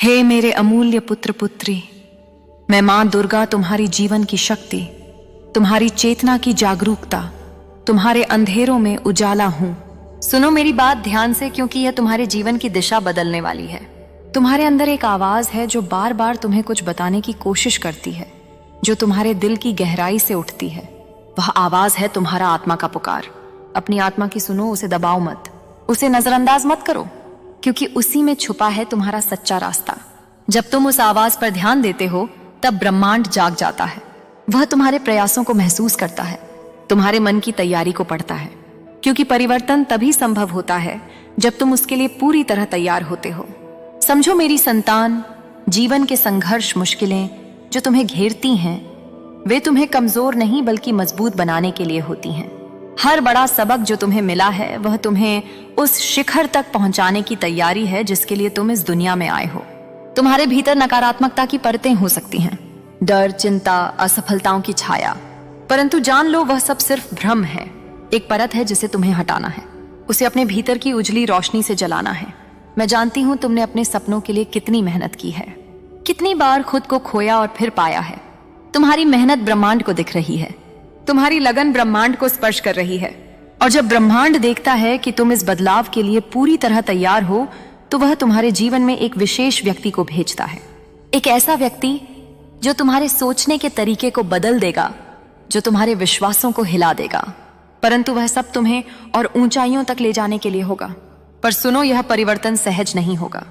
हे मेरे अमूल्य पुत्र पुत्री, मैं मां दुर्गा तुम्हारी जीवन की शक्ति, तुम्हारी चेतना की जागरूकता, तुम्हारे अंधेरों में उजाला हूं। सुनो मेरी बात ध्यान से, क्योंकि यह तुम्हारे जीवन की दिशा बदलने वाली है। तुम्हारे अंदर एक आवाज है जो बार बार तुम्हें कुछ बताने की कोशिश करती है, जो तुम्हारे दिल की गहराई से उठती है। वह आवाज है तुम्हारा आत्मा का पुकार। अपनी आत्मा की सुनो, उसे दबाओ मत, उसे नजरअंदाज मत करो, क्योंकि उसी में छुपा है तुम्हारा सच्चा रास्ता। जब तुम उस आवाज पर ध्यान देते हो तब ब्रह्मांड जाग जाता है। वह तुम्हारे प्रयासों को महसूस करता है, तुम्हारे मन की तैयारी को पढ़ता है, क्योंकि परिवर्तन तभी संभव होता है जब तुम उसके लिए पूरी तरह तैयार होते हो। समझो मेरी संतान, जीवन के संघर्ष, मुश्किलें जो तुम्हें घेरती हैं, वे तुम्हें कमजोर नहीं बल्कि मजबूत बनाने के लिए होती हैं। हर बड़ा सबक जो तुम्हें मिला है वह तुम्हें उस शिखर तक पहुंचाने की तैयारी है जिसके लिए तुम इस दुनिया में आए हो। तुम्हारे भीतर नकारात्मकता की परतें हो सकती हैं, डर, चिंता, असफलताओं की छाया, परंतु जान लो वह सब सिर्फ भ्रम है। एक परत है जिसे तुम्हें हटाना है, उसे अपने भीतर की उजली रोशनी से जलाना है। मैं जानती हूं तुमने अपने सपनों के लिए कितनी मेहनत की है, कितनी बार खुद को खोया और फिर पाया है। तुम्हारी मेहनत ब्रह्मांड को दिख रही है, तुम्हारी लगन ब्रह्मांड को स्पर्श कर रही है, और जब ब्रह्मांड देखता है कि तुम इस बदलाव के लिए पूरी तरह तैयार हो तो वह तुम्हारे जीवन में एक विशेष व्यक्ति को भेजता है। एक ऐसा व्यक्ति जो तुम्हारे सोचने के तरीके को बदल देगा, जो तुम्हारे विश्वासों को हिला देगा, परंतु वह सब तुम्हें और ऊंचाइयों तक ले जाने के लिए होगा। पर सुनो, यह परिवर्तन सहज नहीं होगा।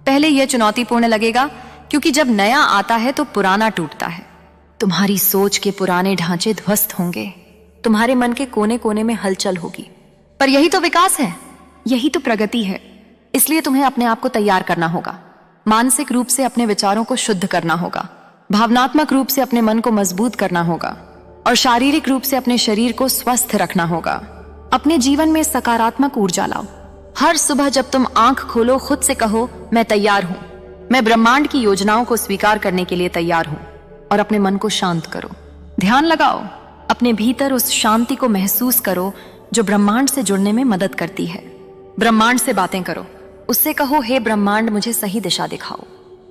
पहले यह चुनौतीपूर्ण लगेगा, क्योंकि जब नया आता है तो पुराना टूटता है। तुम्हारी सोच के पुराने ढांचे ध्वस्त होंगे, तुम्हारे मन के कोने कोने में हलचल होगी। पर यही तो विकास है, यही तो प्रगति है। इसलिए तुम्हें अपने आप को तैयार करना होगा। मानसिक रूप से अपने विचारों को शुद्ध करना होगा, भावनात्मक रूप से अपने मन को मजबूत करना होगा, और शारीरिक रूप से अपने शरीर को स्वस्थ रखना होगा। अपने जीवन में सकारात्मक ऊर्जा लाओ। हर सुबह जब तुम आंख खोलो, खुद से कहो, मैं तैयार हूं, मैं ब्रह्मांड की योजनाओं को स्वीकार करने के लिए तैयार हूं। और अपने मन को शांत करो, ध्यान लगाओ, अपने भीतर उस शांति को महसूस करो जो ब्रह्मांड से जुड़ने में मदद करती है। ब्रह्मांड से बातें करो, उससे कहो, हे ब्रह्मांड, मुझे सही दिशा दिखाओ,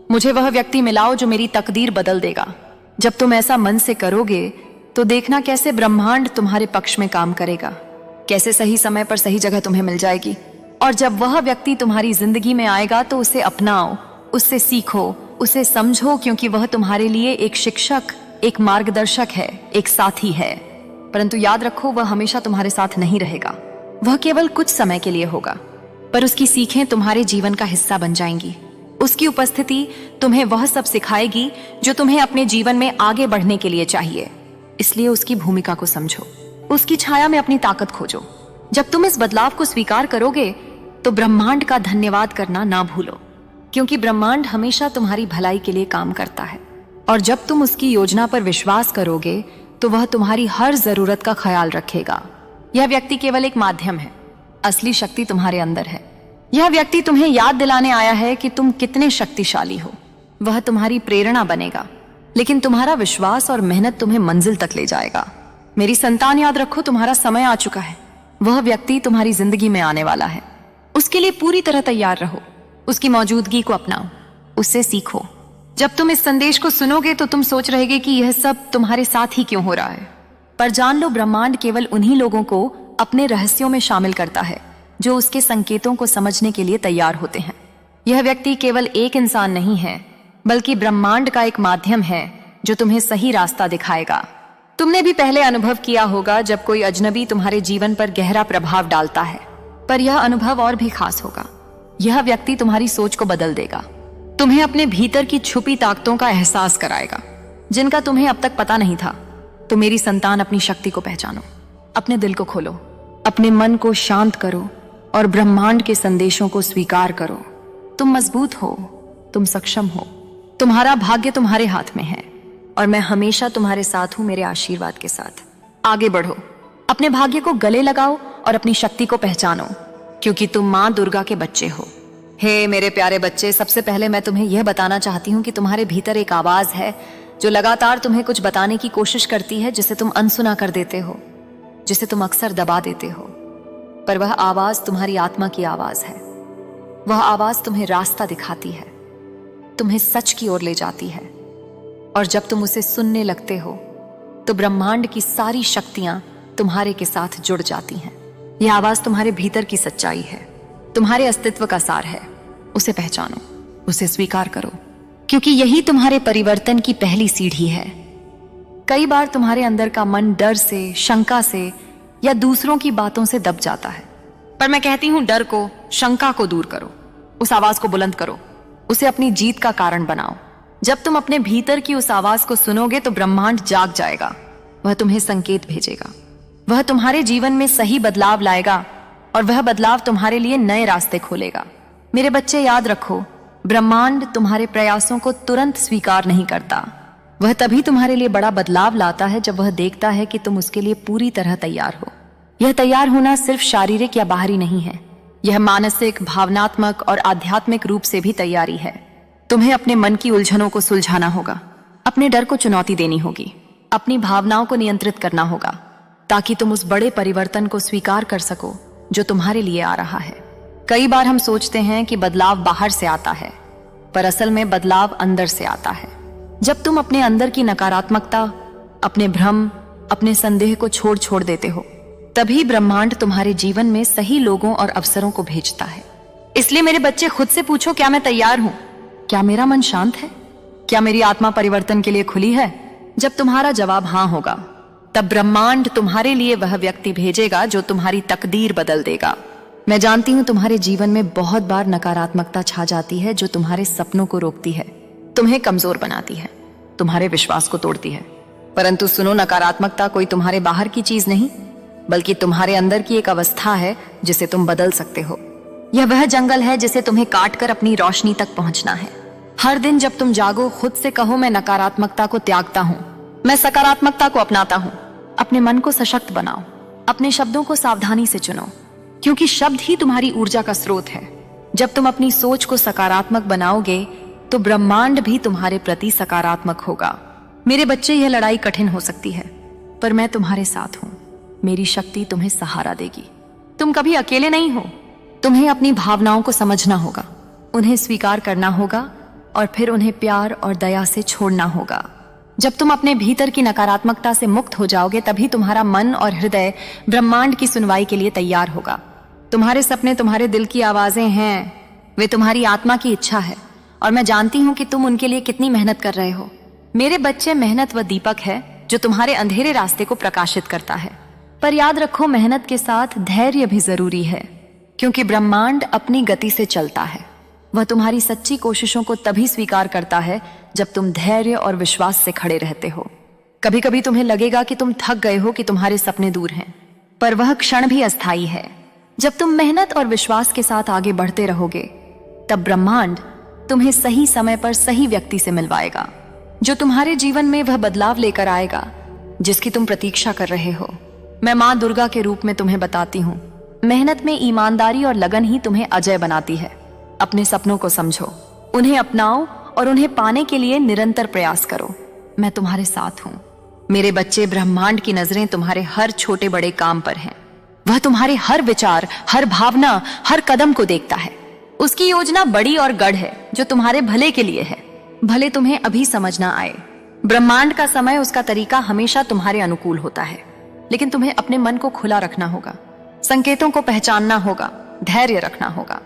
मुझे वह व्यक्ति मिलाओ जो मेरी तकदीर बदल देगा। जब तुम ऐसा मन से करोगे तो देखना कैसे ब्रह्मांड तुम्हारे पक्ष में काम करेगा, कैसे सही समय पर सही जगह तुम्हें मिल जाएगी। और जब वह व्यक्ति तुम्हारी जिंदगी में आएगा तो उसे अपनाओ, उससे सीखो, उसे समझो, क्योंकि वह तुम्हारे लिए एक शिक्षक, एक मार्गदर्शक है, एक साथी है। परंतु याद रखो, वह हमेशा तुम्हारे साथ नहीं रहेगा, वह केवल कुछ समय के लिए होगा, पर उसकी सीखें तुम्हारे जीवन का हिस्सा बन जाएंगी। उसकी उपस्थिति तुम्हें वह सब सिखाएगी जो तुम्हें अपने जीवन में आगे बढ़ने के लिए चाहिए। इसलिए उसकी भूमिका को समझो, उसकी छाया में अपनी ताकत खोजो। जब तुम इस बदलाव को स्वीकार करोगे तो ब्रह्मांड का धन्यवाद करना ना भूलो, क्योंकि ब्रह्मांड हमेशा तुम्हारी भलाई के लिए काम करता है। और जब तुम उसकी योजना पर विश्वास करोगे तो वह तुम्हारी हर जरूरत का ख्याल रखेगा। यह व्यक्ति केवल एक माध्यम है, असली शक्ति तुम्हारे अंदर है। यह व्यक्ति तुम्हें याद दिलाने आया है कि तुम कितने शक्तिशाली हो। वह तुम्हारी प्रेरणा बनेगा, लेकिन तुम्हारा विश्वास और मेहनत तुम्हें मंजिल तक ले जाएगा। मेरी संतान, याद रखो, तुम्हारा समय आ चुका है। वह व्यक्ति तुम्हारी जिंदगी में आने वाला है, उसके लिए पूरी तरह तैयार रहो। उसकी मौजूदगी को अपनाओ, उससे सीखो। जब तुम इस संदेश को सुनोगे तो तुम सोच रहोगे कि यह सब तुम्हारे साथ ही क्यों हो रहा है, पर जान लो, ब्रह्मांड केवल उन्हीं लोगों को अपने रहस्यों में शामिल करता है जो उसके संकेतों को समझने के लिए तैयार होते हैं। यह व्यक्ति केवल एक इंसान नहीं है, बल्कि ब्रह्मांड का एक माध्यम है जो तुम्हें सही रास्ता दिखाएगा। तुमने भी पहले अनुभव किया होगा जब कोई अजनबी तुम्हारे जीवन पर गहरा प्रभाव डालता है, पर यह अनुभव और भी खास होगा। यह व्यक्ति तुम्हारी सोच को बदल देगा, तुम्हें अपने भीतर की छुपी ताकतों का एहसास कराएगा जिनका तुम्हें अब तक पता नहीं था। तो मेरी संतान, अपनी शक्ति को पहचानो, अपने दिल को खोलो, अपने मन को शांत करो और ब्रह्मांड के संदेशों को स्वीकार करो। तुम मजबूत हो, तुम सक्षम हो, तुम्हारा भाग्य तुम्हारे हाथ में है, और मैं हमेशा तुम्हारे साथ हूं, मेरे आशीर्वाद के साथ। आगे बढ़ो, अपने भाग्य को गले लगाओ और अपनी शक्ति को पहचानो, क्योंकि तुम मां दुर्गा के बच्चे हो। हे मेरे प्यारे बच्चे, सबसे पहले मैं तुम्हें यह बताना चाहती हूँ कि तुम्हारे भीतर एक आवाज है जो लगातार तुम्हें कुछ बताने की कोशिश करती है, जिसे तुम अनसुना कर देते हो, जिसे तुम अक्सर दबा देते हो। पर वह आवाज तुम्हारी आत्मा की आवाज है। वह आवाज तुम्हें रास्ता दिखाती है, तुम्हें सच की ओर ले जाती है, और जब तुम उसे सुनने लगते हो तो ब्रह्मांड की सारी शक्तियां तुम्हारे के साथ जुड़ जाती हैं। यह आवाज तुम्हारे भीतर की सच्चाई है, तुम्हारे अस्तित्व का सार है। उसे पहचानो, उसे स्वीकार करो, क्योंकि यही तुम्हारे परिवर्तन की पहली सीढ़ी है। कई बार तुम्हारे अंदर का मन डर से, शंका से या दूसरों की बातों से दब जाता है, पर मैं कहती हूं डर को, शंका को दूर करो, उस आवाज को बुलंद करो, उसे अपनी जीत का कारण बनाओ। जब तुम अपने भीतर की उस आवाज को सुनोगे तो ब्रह्मांड जाग जाएगा। वह तुम्हें संकेत भेजेगा, वह तुम्हारे जीवन में सही बदलाव लाएगा, और वह बदलाव तुम्हारे लिए नए रास्ते खोलेगा। मेरे बच्चे, याद रखो, ब्रह्मांड तुम्हारे प्रयासों को तुरंत स्वीकार नहीं करता। वह तभी तुम्हारे लिए बड़ा बदलाव लाता है जब वह देखता है कि तुम उसके लिए पूरी तरह तैयार हो। यह तैयार होना सिर्फ शारीरिक या बाहरी नहीं है, यह मानसिक, भावनात्मक और आध्यात्मिक रूप से भी तैयारी है। तुम्हें अपने मन की उलझनों को सुलझाना होगा, अपने डर को चुनौती देनी होगी, अपनी भावनाओं को नियंत्रित करना होगा, ताकि तुम उस बड़े परिवर्तन को स्वीकार कर सको जो तुम्हारे लिए आ रहा है। कई बार हम सोचते हैं कि बदलाव बाहर से आता है, पर असल में बदलाव अंदर से आता है। जब तुम अपने अंदर की नकारात्मकता, अपने भ्रम, अपने संदेह को छोड़ देते हो, तभी ब्रह्मांड तुम्हारे जीवन में सही लोगों और अवसरों को भेजता है। इसलिए मेरे बच्चे, खुद से पूछो, क्या मैं तैयार हूं? क्या मेरा मन शांत है? क्या मेरी आत्मा परिवर्तन के लिए खुली है? जब तुम्हारा जवाब हां होगा, तब ब्रह्मांड तुम्हारे लिए वह व्यक्ति भेजेगा जो तुम्हारी तकदीर बदल देगा। मैं जानती हूं तुम्हारे जीवन में बहुत बार नकारात्मकता छा जाती है जो तुम्हारे सपनों को रोकती है, तुम्हें कमजोर बनाती है, तुम्हारे विश्वास को तोड़ती है। परंतु सुनो, नकारात्मकता कोई तुम्हारे बाहर की चीज नहीं, बल्कि तुम्हारे अंदर की एक अवस्था है जिसे तुम बदल सकते हो। यह वह जंगल है जिसे तुम्हें काटकर अपनी रोशनी तक पहुंचना है। हर दिन जब तुम जागो, खुद से कहो, मैं नकारात्मकता को त्यागता हूं, मैं सकारात्मकता को अपनाता हूं। अपने मन को सशक्त बनाओ, अपने शब्दों को सावधानी से चुनो, क्योंकि शब्द ही तुम्हारी ऊर्जा का स्रोत है। जब तुम अपनी सोच को सकारात्मक बनाओगे तो ब्रह्मांड भी तुम्हारे प्रति सकारात्मक होगा। मेरे बच्चे, यह लड़ाई कठिन हो सकती है, पर मैं तुम्हारे साथ हूं। मेरी शक्ति तुम्हें सहारा देगी। तुम कभी अकेले नहीं हो। तुम्हें अपनी भावनाओं को समझना होगा, उन्हें स्वीकार करना होगा, और फिर उन्हें प्यार और दया से छोड़ना होगा। जब तुम अपने भीतर की नकारात्मकता से मुक्त हो जाओगे, तभी तुम्हारा मन और हृदय ब्रह्मांड की सुनवाई के लिए तैयार होगा। तुम्हारे सपने तुम्हारे दिल की आवाजें हैं, वे तुम्हारी आत्मा की इच्छा है, और मैं जानती हूं कि तुम उनके लिए कितनी मेहनत कर रहे हो। मेरे बच्चे, मेहनत वह दीपक है जो तुम्हारे अंधेरे रास्ते को प्रकाशित करता है। पर याद रखो, मेहनत के साथ धैर्य भी जरूरी है, क्योंकि ब्रह्मांड अपनी गति से चलता है। वह तुम्हारी सच्ची कोशिशों को तभी स्वीकार करता है जब तुम धैर्य और विश्वास से खड़े रहते हो। कभी कभी तुम्हें लगेगा कि तुम थक गए हो, कि तुम्हारे सपने दूर हैं, पर वह क्षण भी अस्थायी है। जब तुम मेहनत और विश्वास के साथ आगे बढ़ते रहोगे, तब ब्रह्मांड तुम्हें सही समय पर सही व्यक्ति से मिलवाएगा, जो तुम्हारे जीवन में वह बदलाव लेकर आएगा जिसकी तुम प्रतीक्षा कर रहे हो। मैं मां दुर्गा के रूप में तुम्हें बताती हूँ, मेहनत में ईमानदारी और लगन ही तुम्हें अजय बनाती है। अपने सपनों को समझो, उन्हें अपनाओ और उन्हें पाने के लिए निरंतर प्रयास करो। मैं तुम्हारे साथ हूं। मेरे बच्चे, ब्रह्मांड की नजरें तुम्हारे हर छोटे बड़े काम पर हैं। वह तुम्हारे हर विचार, हर भावना, हर कदम को देखता है। उसकी योजना बड़ी और गढ़ है जो तुम्हारे भले के लिए है, भले तुम्हें अभी समझ ना आए। ब्रह्मांड का समय, उसका तरीका हमेशा तुम्हारे अनुकूल होता है, लेकिन तुम्हें अपने मन को खुला रखना होगा, संकेतों को पहचानना होगा, धैर्य रखना होगा।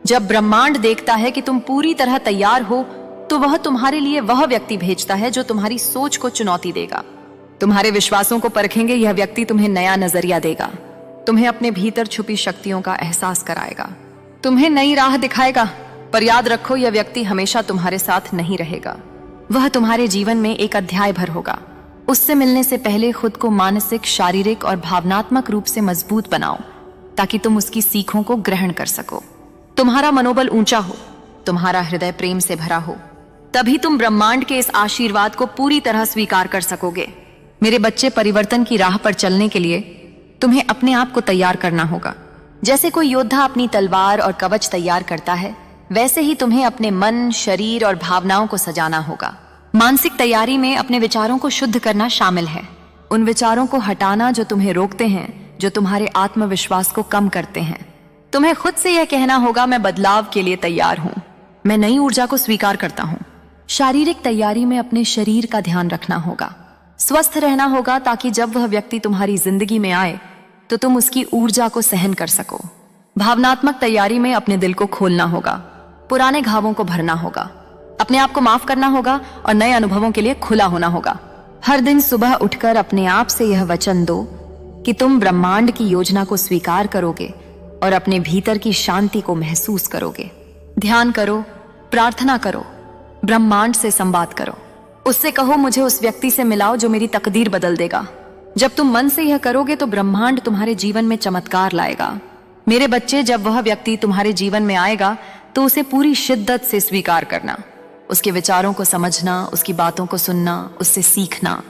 जब ब्रह्मांड देखता है कि तुम पूरी तरह तैयार हो, तो वह तुम्हारे लिए वह व्यक्ति भेजता है जो तुम्हारी सोच को चुनौती देगा, तुम्हारे विश्वासों को परखेंगे। यह व्यक्ति तुम्हें नया नजरिया देगा, तुम्हें अपने भीतर छुपी शक्तियों का एहसास कराएगा, तुम्हें नई राह दिखाएगा। पर याद रखो, यह व्यक्ति हमेशा तुम्हारे साथ नहीं रहेगा। वह तुम्हारे जीवन में एक अध्याय भर होगा। उससे मिलने से पहले खुद को मानसिक, शारीरिक और भावनात्मक रूप से मजबूत बनाओ, ताकि तुम उसकी सीखों को ग्रहण कर सको। तुम्हारा मनोबल ऊंचा हो, तुम्हारा हृदय प्रेम से भरा हो, तभी तुम ब्रह्मांड के इस आशीर्वाद को पूरी तरह स्वीकार कर सकोगे। मेरे बच्चे, परिवर्तन की राह पर चलने के लिए तुम्हें अपने आप को तैयार करना होगा। जैसे कोई योद्धा अपनी तलवार और कवच तैयार करता है, वैसे ही तुम्हें अपने मन, शरीर और भावनाओं को सजाना होगा। मानसिक तैयारी में अपने विचारों को शुद्ध करना शामिल है, उन विचारों को हटाना जो तुम्हें रोकते हैं, जो तुम्हारे आत्मविश्वास को कम करते हैं। तुम्हें खुद से यह कहना होगा, मैं बदलाव के लिए तैयार हूं, मैं नई ऊर्जा को स्वीकार करता हूँ। शारीरिक तैयारी में अपने शरीर का ध्यान रखना होगा, स्वस्थ रहना होगा, ताकि जब वह व्यक्ति तुम्हारी जिंदगी में आए तो तुम उसकी ऊर्जा को सहन कर सको। भावनात्मक तैयारी में अपने दिल को खोलना होगा, पुराने घावों को भरना होगा, अपने आप को माफ करना होगा और नए अनुभवों के लिए खुला होना होगा। हर दिन सुबह उठकर अपने आप से यह वचन दो कि तुम ब्रह्मांड की योजना को स्वीकार करोगे और अपने भीतर की शांति को महसूस करोगे। ध्यान करो, प्रार्थना करो, ब्रह्मांड से संवाद करो, उससे कहो मुझे उस व्यक्ति से मिलाओ जो मेरी तकदीर बदल देगा। जब तुम मन से यह करोगे तो ब्रह्मांड तुम्हारे जीवन में चमत्कार लाएगा। मेरे बच्चे, जब वह व्यक्ति तुम्हारे जीवन में आएगा तो उसे पूरी शिद्दत से स्वीकार करना, उसके विचारों को समझना, उसकी बातों को सुनना, उससे सीखना।